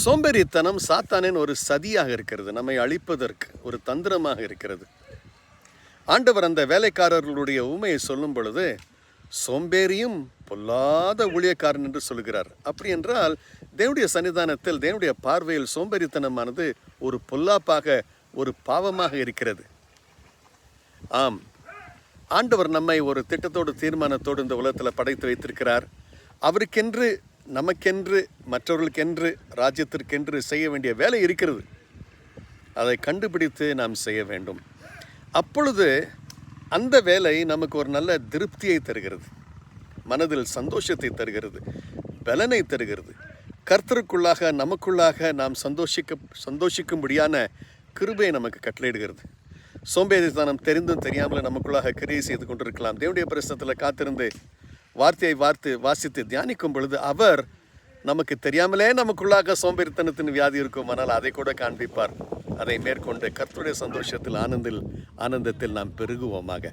சோம்பேறித்தனம் சாத்தானின் ஒரு சதியாக இருக்கிறது, நம்மை அழிப்பதற்கு ஒரு தந்திரமாக இருக்கிறது. ஆண்டவர் அந்த வேலைக்காரர்களுடைய உண்மையை சொல்லும் பொழுது சோம்பேறியும் பொல்லாத ஊழியக்காரன் என்று சொல்கிறார். அப்படி என்றால் தேவனுடைய சன்னிதானத்தில் தேவனுடைய பார்வையில் சோம்பேறித்தனமானது ஒரு பொல்லாப்பாக, ஒரு பாவமாக இருக்கிறது. ஆம், ஆண்டவர் நம்மை ஒரு திட்டத்தோடு தீர்மானத்தோடு இந்த உலகத்தில் படைத்து வைத்திருக்கிறார். அவருக்கென்று, நமக்கென்று, மற்றவர்களுக்கென்று, ராஜ்யத்திற்கென்று செய்ய வேண்டிய வேலை இருக்கிறது. அதை கண்டுபிடித்து நாம் செய்ய வேண்டும். அப்பொழுது அந்த வேலை நமக்கு ஒரு நல்ல திருப்தியை தருகிறது, மனதில் சந்தோஷத்தை தருகிறது, பலனை தருகிறது. கர்த்தருக்குள்ளாக, நமக்குள்ளாக நாம் சந்தோஷிக்கும்படியான கிருபையை நமக்கு கட்டளையிடுகிறது. சோம்பேறித்தனம் தெரிந்தும் தெரியாமல் நமக்குள்ளாக கிரியை செய்து கொண்டிருக்கலாம். தேவனுடைய பிரசனத்தில் காத்திருந்து வார்த்தையை வாசித்து தியானிக்கும் பொழுது அவர் நமக்கு தெரியாமலே நமக்குள்ளாக சோம்பேறித்தனத்தின் வியாதி இருக்கும், ஆனால் அதை கூட காண்பிப்பார். அதை மேற்கொண்டு கர்த்தருடைய சந்தோஷத்தில், ஆனந்தத்தில் நாம் பெருகுவோமாக.